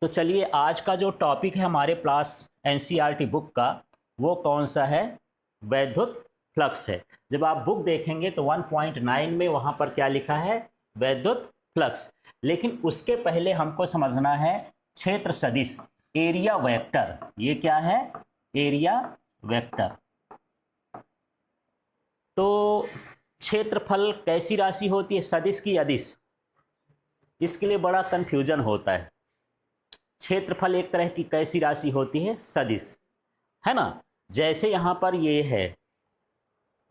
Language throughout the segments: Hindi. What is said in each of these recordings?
तो चलिए आज का जो टॉपिक है हमारे क्लास एनसीईआरटी बुक का वो कौन सा है? वैद्युत फ्लक्स है। जब आप बुक देखेंगे तो 1.9 में वहाँ पर क्या लिखा है? वैद्युत फ्लक्स। लेकिन उसके पहले हमको समझना है क्षेत्र सदिश, एरिया वेक्टर। ये क्या है? Area vector. तो क्षेत्रफल कैसी राशि होती है, सदिश की अदिश? इसके लिए बड़ा कंफ्यूजन होता है। क्षेत्रफल एक तरह की कैसी राशि होती है? सदिश, है ना। जैसे यहां पर ये है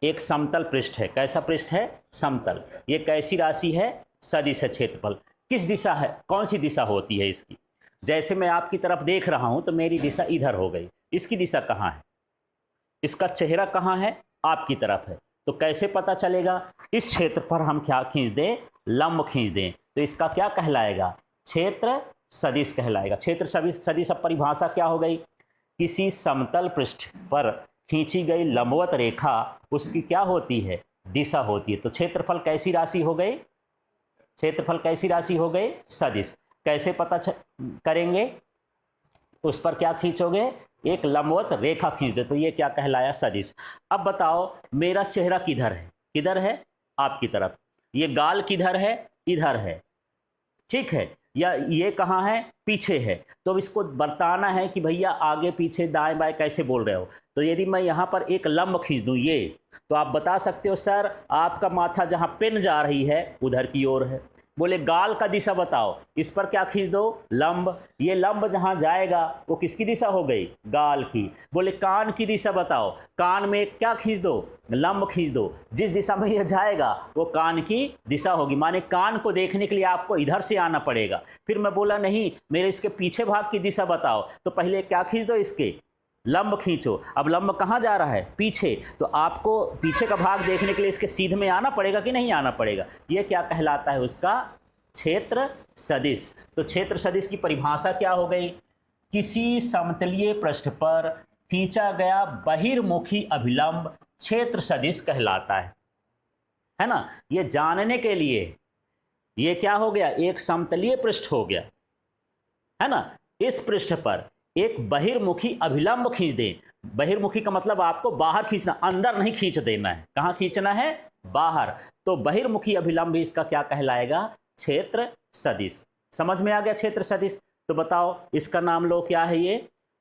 एक समतल पृष्ठ है। कैसा पृष्ठ है? समतल। ये कैसी राशि है? सदिश है। क्षेत्रफल किस दिशा है? कौन सी दिशा होती है इसकी? जैसे मैं आपकी तरफ देख रहा हूं तो मेरी दिशा इधर हो गई। इसकी दिशा कहाँ है? इसका चेहरा कहाँ है? आपकी तरफ है। तो कैसे पता चलेगा? इस क्षेत्र पर हम क्या खींच दें? लंब खींच दें तो इसका क्या कहलाएगा? क्षेत्र सदिश कहलाएगा। क्षेत्र सदिश अब परिभाषा क्या हो गई? किसी समतल पृष्ठ पर खींची गई लंबवत रेखा उसकी क्या होती है? दिशा होती है। तो क्षेत्रफल कैसी राशि हो गई? क्षेत्रफल कैसी राशि हो गई? सदिश। कैसे पता करेंगे? उस पर क्या खींचोगे? एक लंबवत रेखा खींच दे तो ये क्या कहलाया? सदिश। अब बताओ मेरा चेहरा किधर है? किधर है? आपकी तरफ। ये गाल किधर है? इधर है, ठीक है। या ये कहाँ है? पीछे है। तो इसको बताना है कि भैया आगे पीछे दाएं बाएं कैसे बोल रहे हो। तो यदि मैं यहाँ पर एक लंब खींच दूँ ये, तो आप बता सकते हो सर आपका माथा जहाँ पेन जा रही है उधर की ओर है। बोले गाल का दिशा बताओ, इस पर क्या खींच दो? लंब। ये लंब जहाँ जाएगा वो किसकी दिशा हो गई? गाल की। बोले कान की दिशा बताओ, कान में क्या खींच दो? लंब खींच दो। जिस दिशा में यह जाएगा वो कान की दिशा होगी। माने कान को देखने के लिए आपको इधर से आना पड़ेगा। फिर मैं बोला नहीं मेरे इसके पीछे भाग की दिशा बताओ, तो पहले क्या खींच दो? इसके लंब खींचो। अब लंब कहाँ जा रहा है? पीछे। तो आपको पीछे का भाग देखने के लिए इसके सीध में आना पड़ेगा कि नहीं आना पड़ेगा? ये क्या कहलाता है? उसका क्षेत्र सदिश। तो क्षेत्र सदिश की परिभाषा क्या हो गई? किसी समतलीय पृष्ठ पर खींचा गया बहिर्मुखी अभिलंब क्षेत्र सदिश कहलाता है ना। ये जानने के लिए ये क्या हो गया? एक समतलीय पृष्ठ हो गया, है ना। इस पृष्ठ पर एक बहिर्मुखी अभिलंब खींच दें। बहिर्मुखी का मतलब आपको बाहर खींचना, अंदर नहीं खींच देना है। कहां खींचना है? बाहर। तो बहिर्मुखी अभिलंब इसका क्या कहलाएगा? क्षेत्र सदिश। समझ में आ गया क्षेत्र सदिश? तो बताओ इसका नाम लो क्या है? ये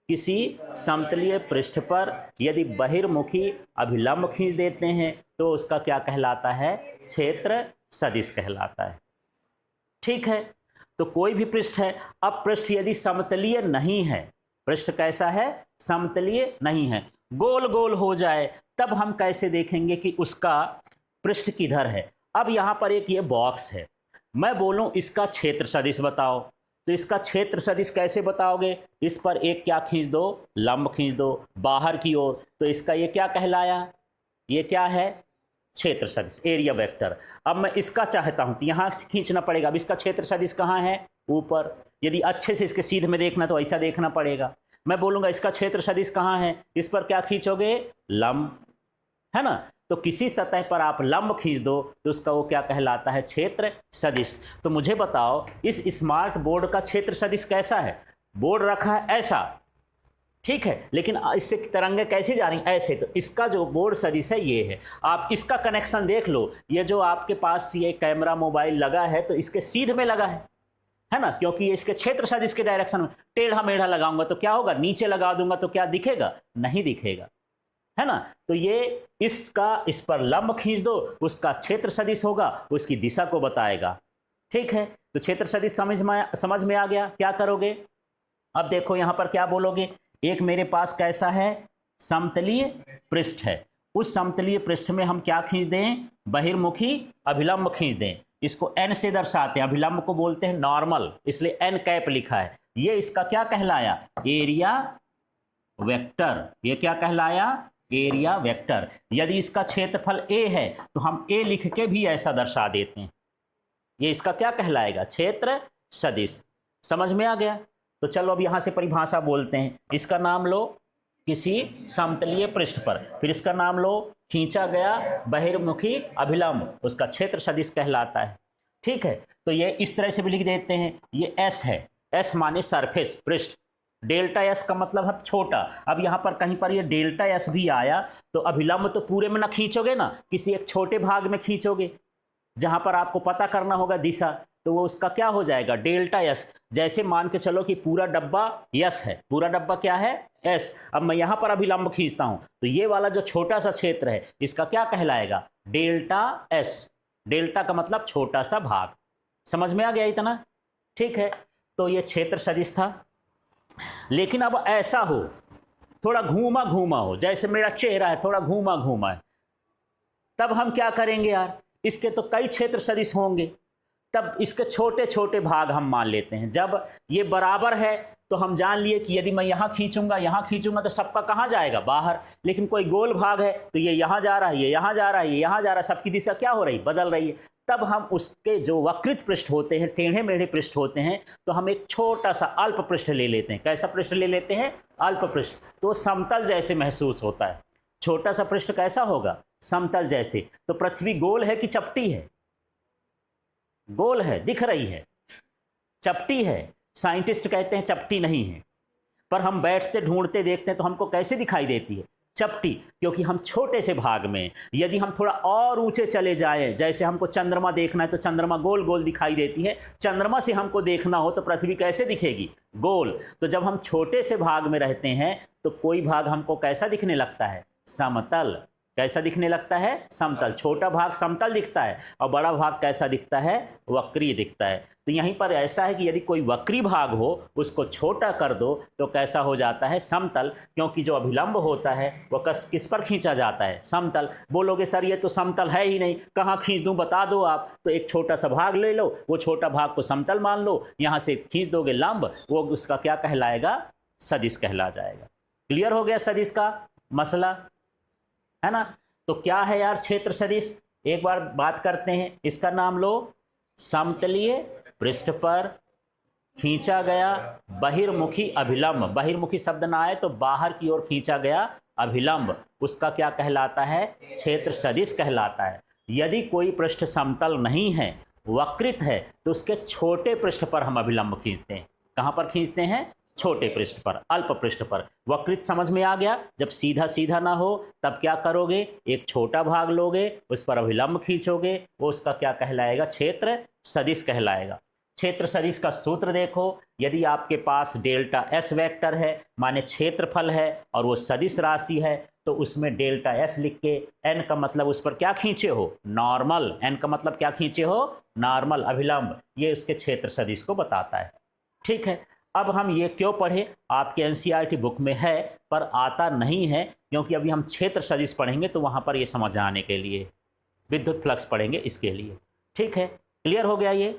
किसी समतलीय पृष्ठ पर यदि बहिर्मुखी अभिलंब खींच देते हैं तो उसका क्या कहलाता है? क्षेत्र सदिश कहलाता है। ठीक है। तो कोई भी पृष्ठ है। अब पृष्ठ यदि समतलीय नहीं है, पृष्ठ कैसा है? समतलीय नहीं है, गोल गोल हो जाए, तब हम कैसे देखेंगे कि उसका पृष्ठ किधर है? अब यहां पर एक ये बॉक्स है, मैं बोलूं इसका क्षेत्र सदिश बताओ, तो इसका क्षेत्र सदिश कैसे बताओगे? इस पर एक क्या खींच दो? लंब खींच दो बाहर की ओर। तो इसका ये क्या कहलाया? ये क्या है? क्षेत्र सदिश, एरिया वेक्टर। अब मैं इसका चाहता हूं तो यहां खींचना पड़ेगा। अब इसका क्षेत्र सदिश कहां है? ऊपर। यदि अच्छे से इसके सीध में देखना तो ऐसा देखना पड़ेगा। मैं बोलूंगा इसका क्षेत्र सदिश कहां है? इस पर क्या खींचोगे? लंब, है ना। तो किसी सतह पर आप लंब खींच दो तो उसका वो क्या कहलाता है? क्षेत्र सदिश। तो मुझे बताओ इस स्मार्ट बोर्ड का क्षेत्र सदिश कैसा है? बोर्ड रखा है ऐसा, ठीक है, लेकिन इससे तरंगे कैसी जा रही? ऐसे। तो इसका जो बोर्ड सदिश है ये है। आप इसका कनेक्शन देख लो, ये जो आपके पास ये कैमरा मोबाइल लगा है तो इसके सीध में लगा है ना, क्योंकि ये इसके क्षेत्र सदिश के डायरेक्शन में। टेढ़ा मेढ़ा लगाऊंगा तो क्या होगा? नीचे लगा दूंगा तो क्या दिखेगा? नहीं दिखेगा, है ना। तो ये इसका इस पर लंब खींच दो, उसका क्षेत्र सदिश होगा, उसकी दिशा को बताएगा। ठीक है। तो क्षेत्र सदिश समझ में आ गया? क्या करोगे? अब देखो यहां पर क्या बोलोगे? एक मेरे पास कैसा है? समतलीय पृष्ठ है। उस समतलीय पृष्ठ में हम क्या खींच दें? बहिर्मुखी अभिलंब खींच दें। इसको एन से दर्शाते हैं, अभिलंब को बोलते हैं नॉर्मल, इसलिए एन कैप लिखा है। ये इसका क्या कहलाया? Area vector. ये क्या कहलाया? Area vector. यदि इसका क्षेत्रफल ए है तो हम ए लिख के भी ऐसा दर्शा देते हैं। ये इसका क्या कहलाएगा? क्षेत्र सदिश। समझ में आ गया? तो चलो अब यहां से परिभाषा बोलते हैं। इसका नाम लो किसी समतलीय पृष्ठ पर, फिर इसका नाम लो खींचा गया बहिर्मुखी अभिलंब, उसका क्षेत्र सदिश कहलाता है। ठीक है। तो ये इस तरह से भी लिख देते हैं, ये एस है, एस माने सरफेस, पृष्ठ। डेल्टा एस का मतलब है छोटा। अब यहाँ पर कहीं पर ये डेल्टा एस भी आया तो अभिलंब तो पूरे में ना खींचोगे ना, किसी एक छोटे भाग में खींचोगे जहां पर आपको पता करना होगा दिशा, तो वो उसका क्या हो जाएगा, डेल्टा एस। जैसे मान के चलो कि पूरा डब्बा यस है, पूरा डब्बा क्या है, एस। अब मैं यहां पर अभिलंब खींचता हूं तो ये वाला जो छोटा सा क्षेत्र है इसका क्या कहलाएगा, डेल्टा एस। डेल्टा का मतलब छोटा सा भाग। समझ में आ गया इतना? ठीक है, तो ये क्षेत्र सदिश था। लेकिन अब ऐसा हो, थोड़ा घूमा घूमा हो, जैसे मेरा चेहरा है थोड़ा घूमा घूमा है, तब हम क्या करेंगे यार, इसके तो कई क्षेत्र सदिश होंगे, तब इसके छोटे छोटे भाग हम मान लेते हैं। जब ये बराबर है तो हम जान लिए कि यदि मैं यहाँ खींचूंगा तो सबका कहाँ जाएगा, बाहर। लेकिन कोई गोल भाग है तो ये यहाँ जा रहा है, ये यहाँ जा रहा है, ये यहाँ जा रहा है, सबकी दिशा क्या हो रही, बदल रही है। तब हम उसके जो वक्रित पृष्ठ होते हैं, टेढ़े मेढ़े पृष्ठ होते हैं, तो हम एक छोटा सा अल्प पृष्ठ ले लेते हैं। कैसा पृष्ठ ले लेते हैं, अल्प पृष्ठ। तो समतल जैसे महसूस होता है। छोटा सा पृष्ठ कैसा होगा, समतल जैसे। तो पृथ्वी गोल है कि चपटी है, गोल है, दिख रही है, चपटी है। साइंटिस्ट कहते हैं चपटी नहीं है, पर हम बैठते ढूंढते देखते हैं तो हमको कैसे दिखाई देती है, चपटी। क्योंकि हम छोटे से भाग में, यदि हम थोड़ा और ऊंचे चले जाएं, जैसे हमको चंद्रमा देखना है तो चंद्रमा गोल गोल दिखाई देती है। चंद्रमा से हमको देखना हो तो पृथ्वी कैसे दिखेगी, गोल। तो जब हम छोटे से भाग में रहते हैं तो कोई भाग हमको कैसा दिखने लगता है, समतल। कैसा दिखने लगता है, समतल। छोटा भाग समतल दिखता है और बड़ा भाग कैसा दिखता है, वक्रीय दिखता है। तो यहीं पर ऐसा है कि यदि कोई वक्री भाग हो उसको छोटा कर दो तो कैसा हो जाता है, समतल। क्योंकि जो अभिलंब होता है वो किस पर खींचा जाता है, समतल। बोलोगे सर ये तो समतल है ही नहीं, कहाँ खींच दूँ बता दो आप। तो एक छोटा सा भाग ले लो, वो छोटा भाग को समतल मान लो, यहाँ से खींच दोगे लंब, वो उसका क्या कहलाएगा, सदिश कहला जाएगा। क्लियर हो गया सदिश का मसला, है ना? तो क्या है यार क्षेत्र सदिश, एक बार बात करते हैं। इसका नाम लो, समतलीय पृष्ठ पर खींचा गया बहिर्मुखी अभिलंब। बहिर्मुखी शब्द ना आए तो बाहर की ओर खींचा गया अभिलंब, उसका क्या कहलाता है, क्षेत्र सदिश कहलाता है। यदि कोई पृष्ठ समतल नहीं है, वक्रित है, तो उसके छोटे पृष्ठ पर हम अभिलंब खींचते हैं। कहां पर खींचते हैं, छोटे पृष्ठ पर, अल्प पृष्ठ पर। वक्रित समझ में आ गया? जब सीधा सीधा ना हो तब क्या करोगे, एक छोटा भाग लोगे, उस पर अभिलंब खींचोगे, वो उसका क्या कहलाएगा, क्षेत्र सदिश कहलाएगा। क्षेत्र सदिश का सूत्र देखो, यदि आपके पास डेल्टा एस वेक्टर है, माने क्षेत्रफल है, और वो सदिश राशि है, तो उसमें डेल्टा एस लिख के, एन का मतलब उस पर क्या खींचे हो, नॉर्मल। एन का मतलब क्या खींचे हो, नॉर्मल, अभिलंब। ये उसके क्षेत्र सदिश को बताता है। ठीक है, अब हम ये क्यों पढ़े, आपके एनसीईआरटी बुक में है पर आता नहीं है, क्योंकि अभी हम क्षेत्र सदिश पढ़ेंगे तो वहां पर ये समझ आने के लिए, विद्युत फ्लक्स पढ़ेंगे इसके लिए। ठीक है, क्लियर हो गया ये?